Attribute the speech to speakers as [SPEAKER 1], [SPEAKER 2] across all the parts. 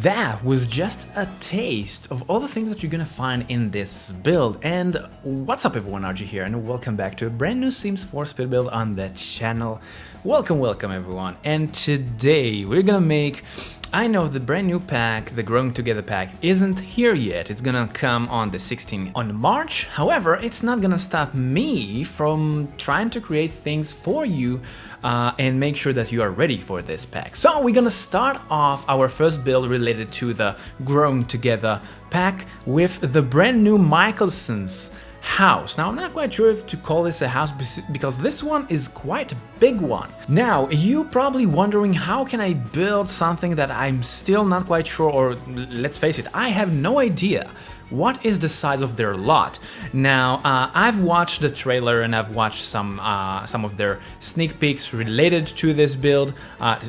[SPEAKER 1] that was just a taste of all the things that you're gonna find in this build. And what's up everyone, RG here, and welcome back to a brand new Sims 4 speed build on the channel. Welcome everyone, and today we're gonna make, I know the brand new pack, the Growing Together pack, isn't here yet. It's gonna come on the 16th on March. However, it's not gonna stop me from trying to create things for you and make sure that you are ready for this pack. So we're gonna start off our first build related to the Growing Together pack with the brand new MICHAELSON'S house. Now I'm not quite sure if to call this a house because this one is quite a big one. Now you're probably wondering, how can I build something that I'm still not quite sure, or let's face it, I have no idea what is the size of their lot. Now I've watched the trailer and I've watched some of their sneak peeks related to this build,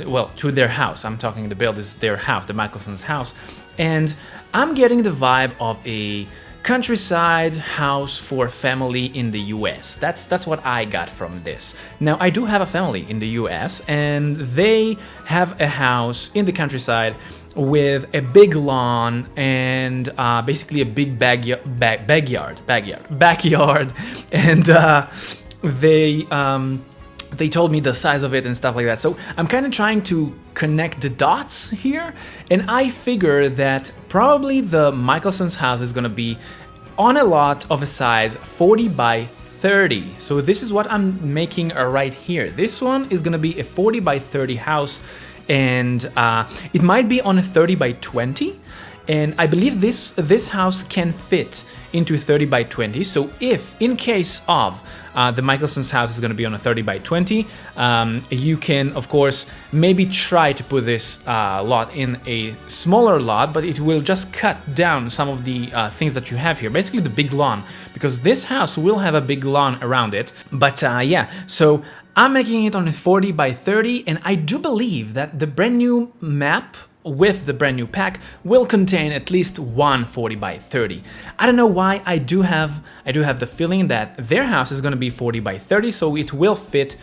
[SPEAKER 1] well, to their house. I'm talking the build is their house, the MICHAELSON'S house, and I'm getting the vibe of a countryside house for family in the US. That's what I got from this. Now I do have a family in the US and they have a house in the countryside with a big lawn and basically a big backyard, and they told me the size of it and stuff like that. So I'm kind of trying to connect the dots here, and I figure that probably the MICHAELSON'S house is gonna be on a lot of a size 40 by 30. So this is what I'm making right here. This one is gonna be a 40 by 30 house, and it might be on a 30 by 20. And I believe this house can fit into 30 by 20. So if, in case of the MICHAELSON'S house is going to be on a 30 by 20, you can, of course, maybe try to put this lot in a smaller lot, but it will just cut down some of the things that you have here. Basically the big lawn, because this house will have a big lawn around it. But yeah, so I'm making it on a 40 by 30, and I do believe that the brand new map with the brand new pack will contain at least one 40 by 30. I don't know why, I do have the feeling that their house is going to be 40 by 30, so it will fit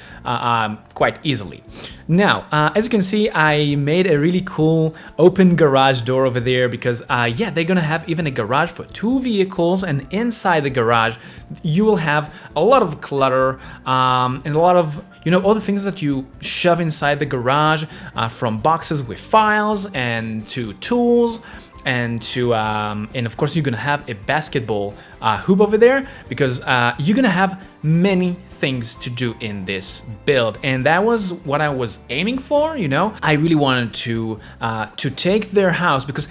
[SPEAKER 1] quite easily. Now, as you can see, I made a really cool open garage door over there because yeah, they're gonna have even a garage for 2 vehicles, and inside the garage you will have a lot of clutter and a lot of, you know, all the things that you shove inside the garage, from boxes with files and to tools, and to and of course you're gonna have a basketball hoop over there, because you're gonna have many things to do in this build, and that was what I was aiming for. You know, I really wanted to take their house, because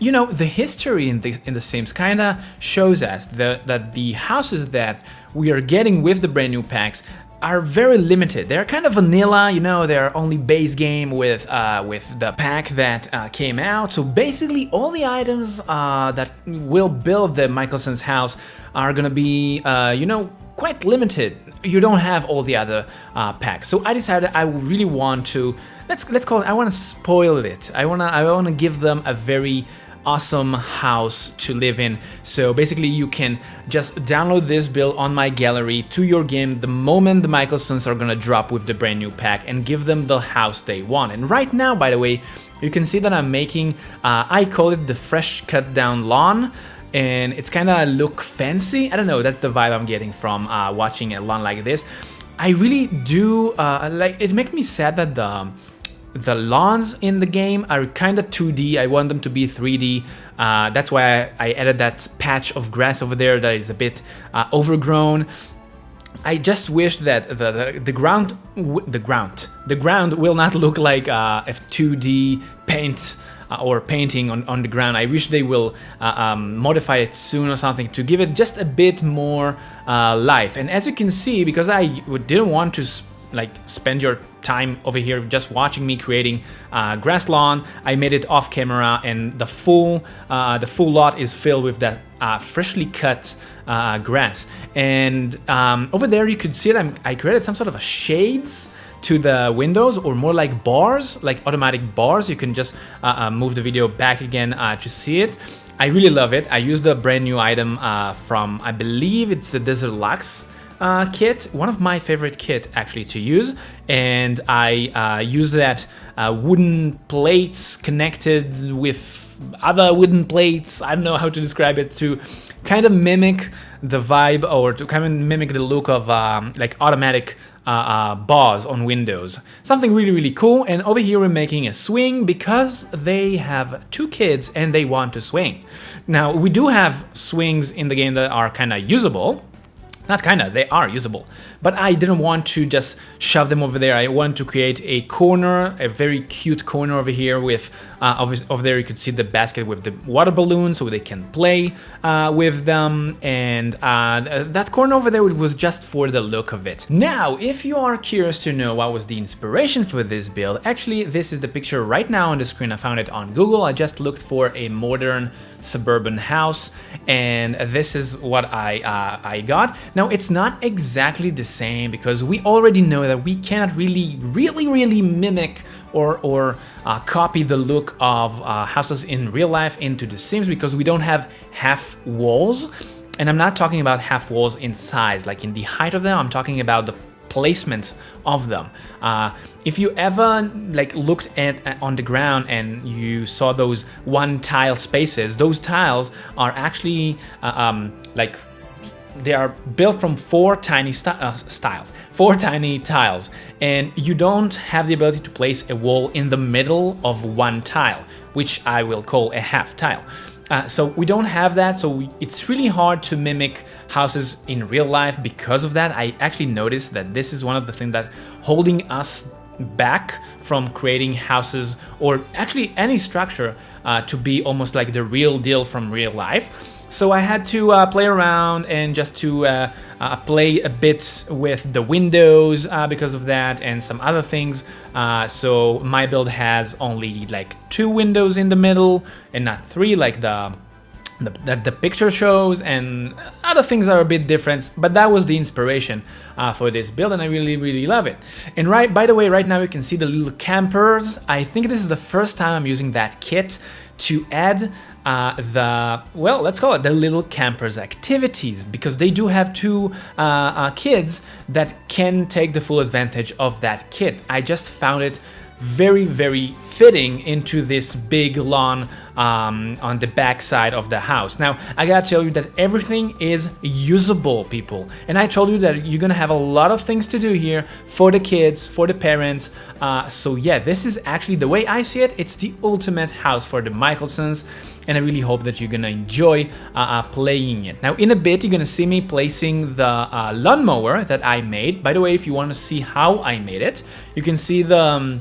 [SPEAKER 1] you know, the history in the Sims kind of shows us that the houses that we are getting with the brand new packs are very limited. They're kind of vanilla, you know, they're only base game with the pack that came out. So basically all the items that will build the MICHAELSON'S house are gonna be, you know, quite limited. You don't have all the other packs. So I decided I really want to, let's call it, I want to spoil it. I wanna give them a very awesome house to live in. So basically you can just download this build on my gallery to your game the moment the MICHAELSON'S are gonna drop with the brand new pack, and give them the house they want. And right now, by the way, you can see that I'm making, I call it the fresh cut down lawn, and it's kind of look fancy. I don't know, that's the vibe I'm getting from watching a lawn like this. I really do like it. Makes me sad that the lawns in the game are kind of 2D. I want them to be 3D. That's why I added that patch of grass over there that is a bit overgrown. I just wish that the ground will not look like a 2D paint or painting on the ground. I wish they will modify it soon or something to give it just a bit more life. And as you can see, because I didn't want to like spend your time over here just watching me creating grass lawn, I made it off camera, and the full lot is filled with that freshly cut grass. And over there you could see that I created some sort of a shades to the windows, or more like bars, like automatic bars. You can just move the video back again to see it. I really love it. I used a brand new item from, I believe it's the Desert Lux kit, one of my favorite kit actually to use, and I use that wooden plates connected with other wooden plates. I don't know how to describe it, to kind of mimic the vibe, or to kind of mimic the look of like automatic bars on windows. Something really, really cool. And over here we're making a swing because they have 2 kids and they want to swing. Now, we do have swings in the game that are kind of usable. Not kinda, they are usable. But I didn't want to just shove them over there. I wanted to create a corner, a very cute corner over here with, over there you could see the basket with the water balloon so they can play with them. And that corner over there was just for the look of it. Now, if you are curious to know what was the inspiration for this build, actually this is the picture right now on the screen. I found it on Google. I just looked for a modern suburban house, and this is what I got. Now, it's not exactly the same because we already know that we cannot really mimic or copy the look of houses in real life into The Sims, because we don't have half walls. And I'm not talking about half walls in size, like in the height of them. I'm talking about the placement of them. If you ever like looked at on the ground and you saw those 1 tile spaces, those tiles are actually like they are built from 4 tiny tiles, and you don't have the ability to place a wall in the middle of 1 tile, which I will call a half tile. So we don't have that, so it's really hard to mimic houses in real life. Because of that, I actually noticed that this is one of the things that holding us back from creating houses, or actually any structure, to be almost like the real deal from real life. So I had to play around and just to play a bit with the windows because of that, and some other things. So my build has only like 2 windows in the middle and not 3 like the picture shows, and other things are a bit different, but that was the inspiration for this build, and I really love it. And by the way, right now you can see the little campers. I think this is the first time I'm using that kit to add well, let's call it the little campers activities, because they do have 2 kids that can take the full advantage of that kit. I just found it very fitting into this big lawn on the back side of the house. Now, I gotta tell you that everything is usable, people. And I told you that you're gonna have a lot of things to do here for the kids, for the parents. So yeah, this is actually, the way I see it, it's the ultimate house for the Michaelsons. And I really hope that you're gonna enjoy playing it. Now, in a bit, you're gonna see me placing the lawnmower that I made. By the way, if you wanna see how I made it, you can see the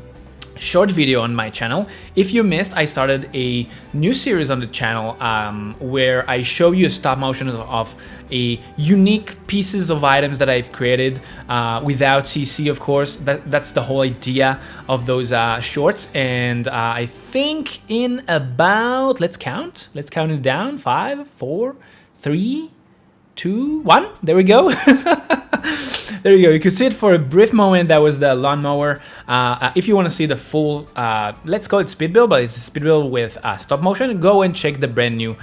[SPEAKER 1] short video on my channel. If you missed, I started a new series on the channel where I show you a stop motion of a unique pieces of items that I've created without CC, of course. That's the whole idea of those shorts. And I think in about, let's count it down, 5, 4, 3, 2, 1. There we go. There you go. You could see it for a brief moment. That was the lawnmower. If you want to see the full, let's call it speed build, but it's a speed build with stop motion, go and check the brand new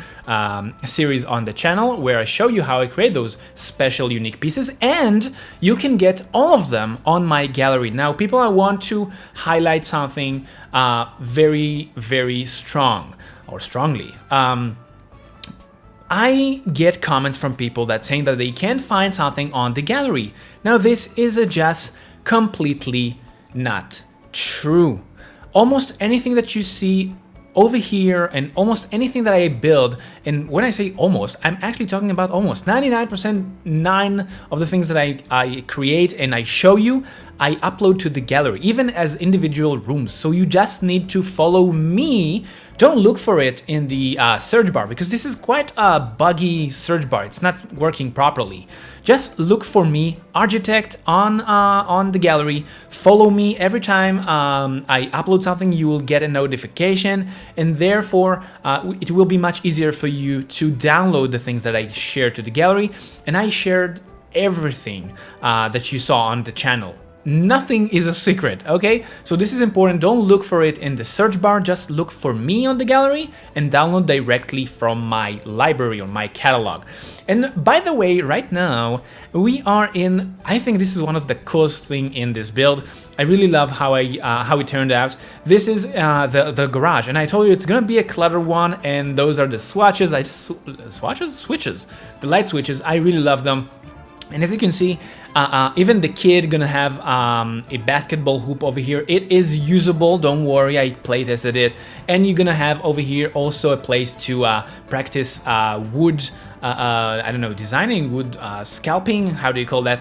[SPEAKER 1] series on the channel where I show you how I create those special unique pieces, and you can get all of them on my gallery. Now, people, I want to highlight something very strongly. I get comments from people that saying that they can't find something on the gallery. Now, this is just completely not true. Almost anything that you see over here and almost anything that I build, and when I say almost, I'm actually talking about almost 99% of the things that I create and I show you, I upload to the gallery, even as individual rooms. So you just need to follow me. Don't look for it in the search bar, because this is quite a buggy search bar. It's not working properly. Just look for me, RGeetect, on the gallery. Follow me. Every time I upload something, you will get a notification, and therefore it will be much easier for you to download the things that I share to the gallery. And I shared everything that you saw on the channel. nothing is a secret, okay? So this is important. Don't look for it in the search bar. Just look for me on the gallery and download directly from my library or my catalog. And by the way, right now we are in, I think this is one of the coolest thing in this build. I really love how it turned out. This is the garage, and I told you it's gonna be a clutter one, and those are the switches. Switches, the light switches. I really love them. And as you can see, even the kid gonna have a basketball hoop over here. It is usable, don't worry, I play tested it. And you're gonna have over here also a place to practice wood, I don't know, designing, wood scalping, how do you call that?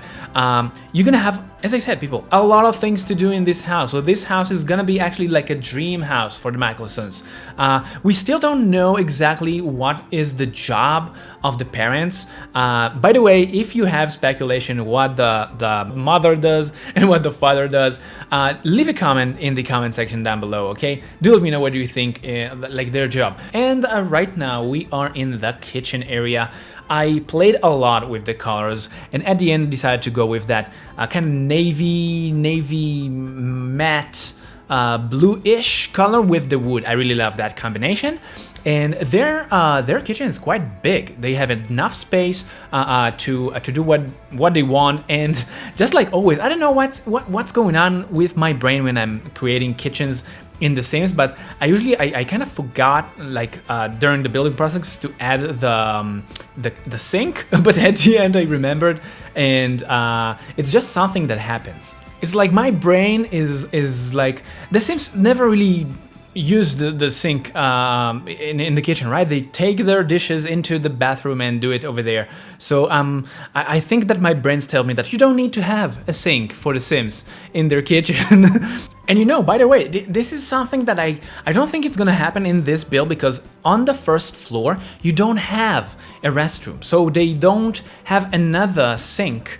[SPEAKER 1] You're gonna have, as I said, people, a lot of things to do in this house. So this house is gonna be actually like a dream house for the Michaelsons. We still don't know exactly what is the job of the parents. By the way, if you have speculation what the mother does and what the father does, leave a comment in the comment section down below, okay? Do let me know what you think, like their job. And right now we are in the kitchen area. I played a lot with the colors, and at the end decided to go with that kind of navy matte blue-ish color with the wood. I really love that combination. And their kitchen is quite big. They have enough space to do what they want. And just like always, I don't know what's going on with my brain when I'm creating kitchens in The Sims, but I kind of forgot, like during the building process, to add the sink. But at the end I remembered, and it's just something that happens. It's like my brain is like, The Sims never really use the sink in the kitchen, right? They take their dishes into the bathroom and do it over there. So I think that my brains tell me that you don't need to have a sink for The Sims in their kitchen. And you know, by the way, this is something that I don't think it's gonna happen in this build, because on the first floor you don't have a restroom, so they don't have another sink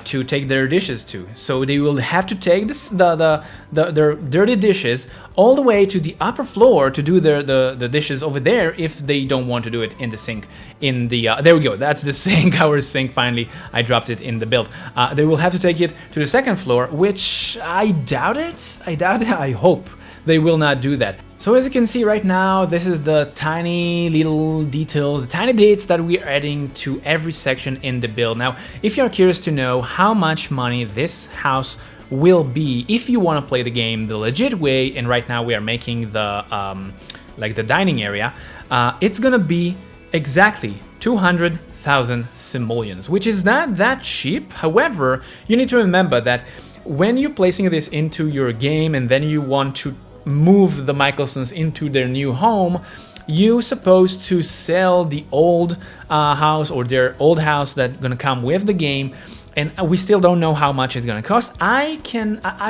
[SPEAKER 1] to take their dishes to. So they will have to take their dirty dishes all the way to the upper floor to do the dishes over there if they don't want to do it in the sink. In the there we go, that's the sink, our sink. Finally, I dropped it in the build. They will have to take it to the second floor, which I doubt it. I hope they will not do that. So as you can see right now, this is the tiny little details, the tiny dates that we are adding to every section in the build. Now, if you're curious to know how much money this house will be if you want to play the game the legit way, and right now we are making the like the dining area, it's gonna be exactly 200,000 simoleons, which is not that cheap. However, you need to remember that when you're placing this into your game and then you want to move the Michaelsons into their new home, you're supposed to sell the old house or their old house that's gonna come with the game, and we still don't know how much it's gonna cost. I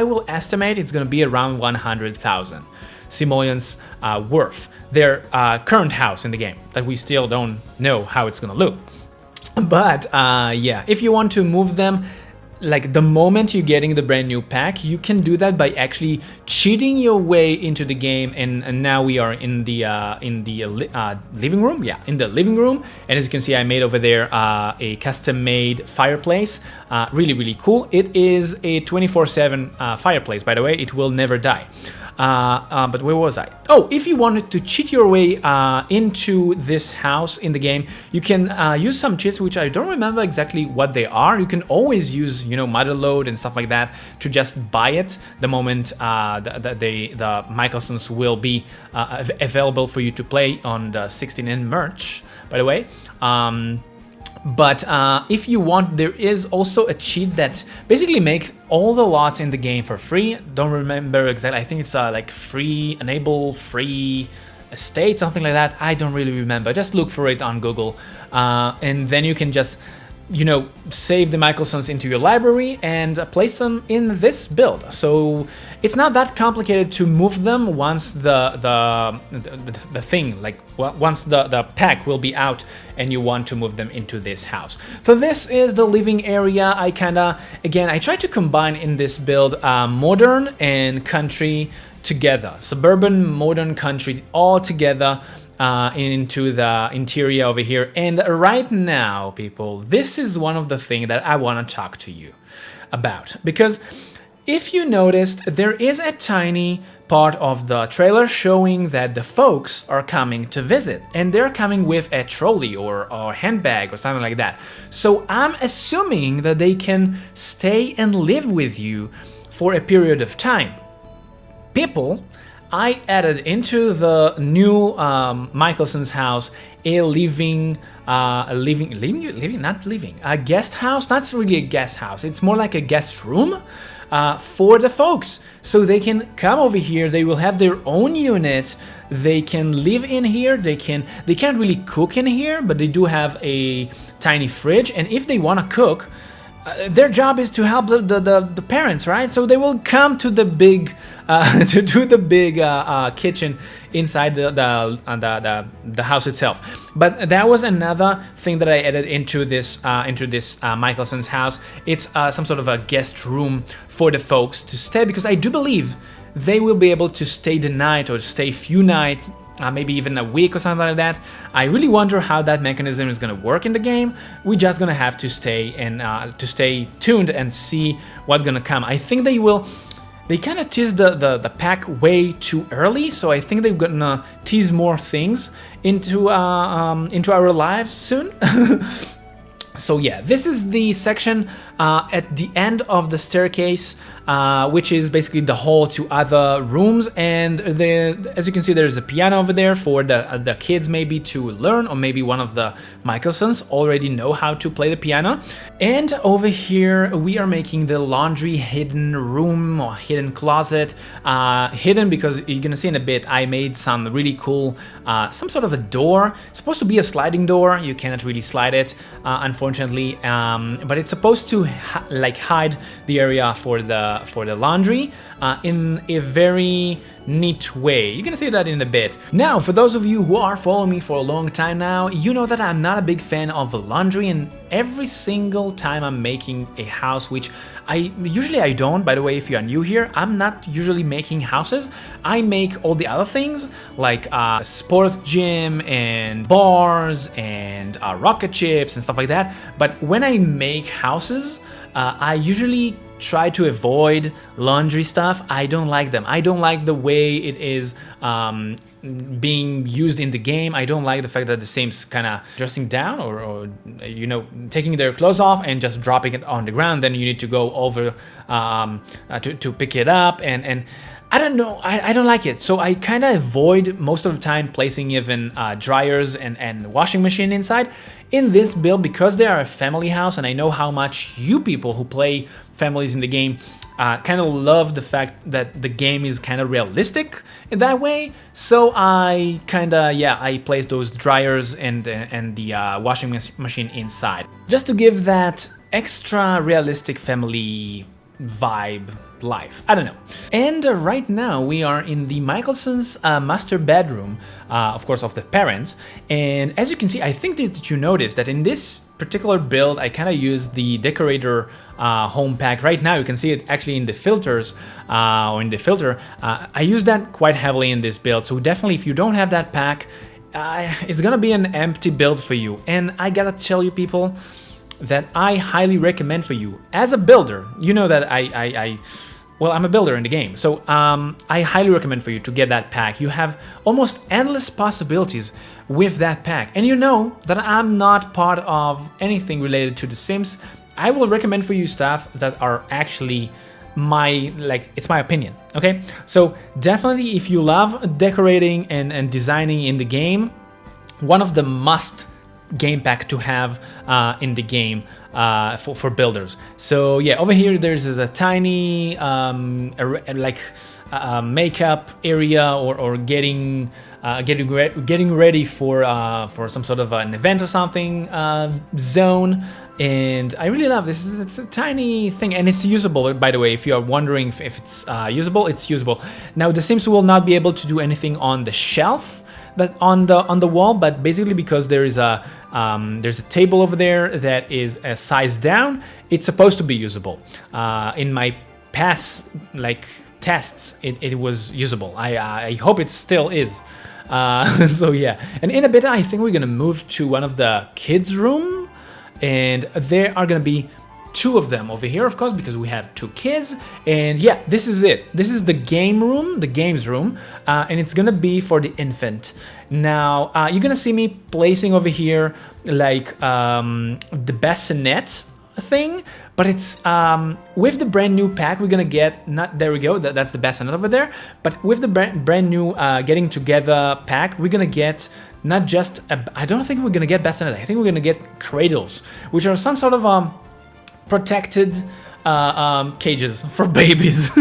[SPEAKER 1] will estimate it's gonna be around 100,000 simoleons worth their current house in the game, that we still don't know how it's gonna look. But yeah, if you want to move them, like the moment you're getting the brand new pack, you can do that by actually cheating your way into the game. And now we are in the living room. Yeah, in the living room. And as you can see, I made over there a custom-made fireplace. Really cool. It is a 24/7 fireplace, by the way. It will never die. But where was I? Oh, if you wanted to cheat your way into this house in the game, you can use some cheats, which I don't remember exactly what they are. You can always use, you know, motherload and stuff like that to just buy it the moment the Michaelsons will be available for you to play on the 16N merch, by the way. But if you want, there is also a cheat that basically makes all the lots in the game for free. Don't remember exactly. I think it's like free, enable free estate, something like that. I don't really remember. Just look for it on Google, and then you can just, you know, save the Michaelsons into your library and place them in this build. So it's not that complicated to move them once the thing, like once the pack will be out and you want to move them into this house. So this is the living area. I try to combine in this build modern and country together, suburban, modern, country, all together into the interior over here. And right now, people, this is one of the things that I want to talk to you about, because If you noticed, there is a tiny part of the trailer showing that the folks are coming to visit, and they're coming with a trolley or handbag or something like that. So I'm assuming that they can stay and live with you for a period of time. People, I added into the new Michaelson's house a a guest house. Not really a guest house. It's more like a guest room for the folks, so they can come over here. They will have their own unit. They can live in here. They can't really cook in here, but they do have a tiny fridge. And if they want to cook, their job is to help the parents, right? So they will come to the big to do the big kitchen inside the house itself. But that was another thing that I added into this Michaelson's house. It's some sort of a guest room for the folks to stay, because I do believe they will be able to stay the night or stay few nights. Maybe even a week or something like that. I really wonder how that mechanism is going to work in the game. We're just going to have to stay tuned and see what's going to come. I think they kind of teased the pack way too early, so I think they're going to tease more things into our lives soon. So yeah, this is the section at the end of the staircase, which is basically the hall to other rooms. And as you can see, there's a piano over there for the kids maybe to learn, or maybe one of the Michaelsons already know how to play the piano. And over here, we are making the laundry hidden room or hidden closet. Hidden because you're gonna see in a bit, I made some really cool, some sort of a door. It's supposed to be a sliding door. You cannot really slide it, unfortunately, but it's supposed to hide the area for the laundry in a very neat way. You're gonna see that in a bit. Now, for those of you who are following me for a long time now, you know that I'm not a big fan of laundry, and every single time I'm making a house, which I don't, by the way, if you are new here, I'm not usually making houses. I make all the other things like sports gym and bars and rocket ships and stuff like that. But when I make houses, I usually try to avoid laundry stuff. I don't like them. I don't like the way it is being used in the game. I don't like the fact that the Sims kind of dressing down or taking their clothes off and just dropping it on the ground. Then you need to go over to pick it up, and I don't know, I don't like it. So I kind of avoid most of the time placing even dryers and washing machine inside. In this build, because they are a family house, and I know how much you people who play families in the game kind of love the fact that the game is kind of realistic in that way. So I kind of, I place those dryers and the washing machine inside, just to give that extra realistic family vibe life. I don't know. And right now we are in the Michaelson's master bedroom, of course, of the parents. And as you can see, I think that you noticed that in this particular build, I kind of used the decorator home pack. Right now you can see it actually in the filters or in the filter. I use that quite heavily in this build. So definitely, if you don't have that pack, it's gonna be an empty build for you. And I gotta tell you people that I highly recommend for you as a builder. You know that I'm a builder in the game, so I highly recommend for you to get that pack. You have almost endless possibilities with that pack. And you know that I'm not part of anything related to The Sims. I will recommend for you stuff that are actually it's my opinion, okay? So definitely, if you love decorating and designing in the game, one of the must game pack to have in the game for builders. So yeah, over here there's a tiny makeup area or getting ready for some sort of an event or something zone. And I really love this. It's a tiny thing, and it's usable, by the way. If you are wondering if it's usable, it's usable. Now the Sims will not be able to do anything on the shelf that on the wall, but basically because there's a table over there that is a size down, it's supposed to be usable. In my past tests, it was usable. I hope it still is. So yeah, and in a bit I think we're gonna move to one of the kids' room, and there are gonna be two of them over here, of course, because we have two kids. And yeah, this is it. This is the game room, the games room, and it's gonna be for the infant. Now, you're gonna see me placing over here like the bassinet thing, but it's with the brand new pack we're gonna get, not, there we go, that's the bassinet over there, but with the brand new getting together pack, we're gonna get not just I don't think we're gonna get bassinet, I think we're gonna get cradles, which are some sort of protected cages for babies.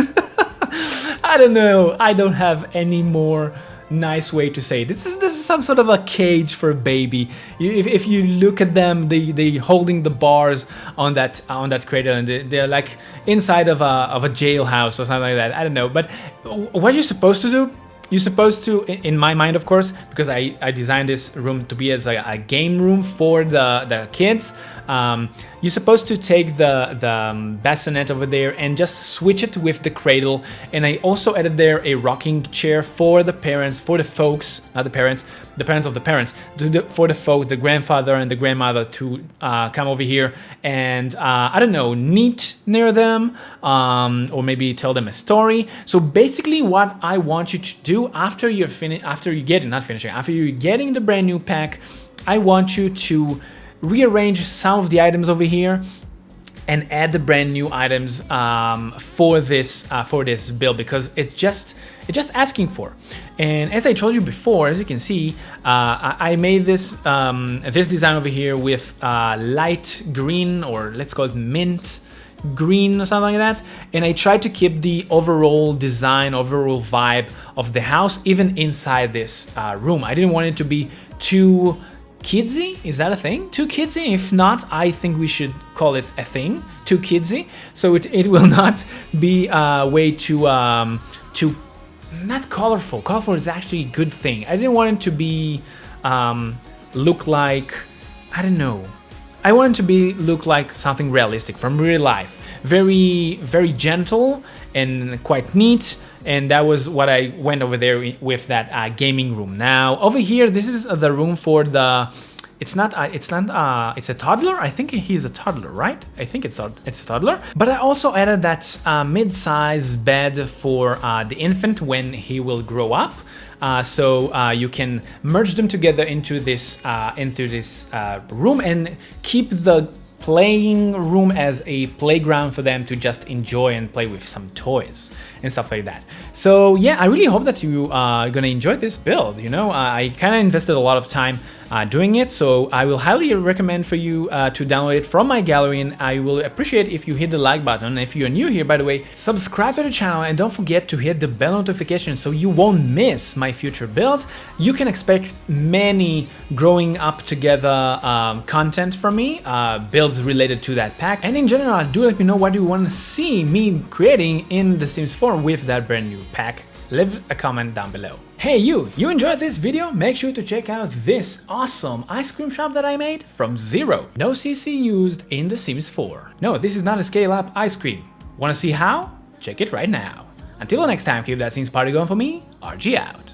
[SPEAKER 1] I don't know, I don't have any more nice way to say it. This is some sort of a cage for a baby. If you look at them, they holding the bars on that cradle, and they're like inside of a jailhouse or something like that. I don't know, but what you're supposed to do, you're supposed to, in my mind, of course, because I designed this room to be as a game room for the kids. You're supposed to take the bassinet over there and just switch it with the cradle. And I also added there a rocking chair for the parents, for the folks, not the parents of the parents, for the folks, the grandfather and the grandmother to come over here and, I don't know, knit near them, or maybe tell them a story. So basically what I want you to do after you're getting the brand new pack, I want you to rearrange some of the items over here and add the brand new items for this build, because it's just asking for. And as I told you before, as you can see, I made this this design over here with light green, or let's call it mint green or something like that, and I tried to keep the overall design, overall vibe of the house even inside this room. I didn't want it to be too kidsy. Is that a thing? Too kidsy? If not, I think we should call it a thing. Too kidsy. So it will not be way too not colorful. Colorful is actually a good thing. I didn't want it to be look like, I don't know. I want it to look like something realistic from real life. Very, very gentle and quite neat. And that was what I went over there with that gaming room. Now over here, this is the room for the. It's a toddler. I think he's a toddler, right? I think it's a toddler. But I also added that mid-size bed for the infant when he will grow up. So you can merge them together into this room and keep the playing room as a playground for them to just enjoy and play with some toys and stuff like that. So yeah, I really hope that you are gonna enjoy this build. You know, I kind of invested a lot of time doing it, so I will highly recommend for you to download it from my gallery, and I will appreciate if you hit the like button. If you're new here, by the way, subscribe to the channel and don't forget to hit the bell notification so you won't miss my future builds. You can expect many growing up together content from me, builds related to that pack, and in general, do let me know what you want to see me creating in The Sims 4 with that brand new pack. Leave a comment down below. Hey you enjoyed this video? Make sure to check out this awesome ice cream shop that I made from zero. No CC used in The Sims 4. No, this is not a scale up ice cream. Wanna see how? Check it right now. Until next time, keep that Sims party going for me. RG out.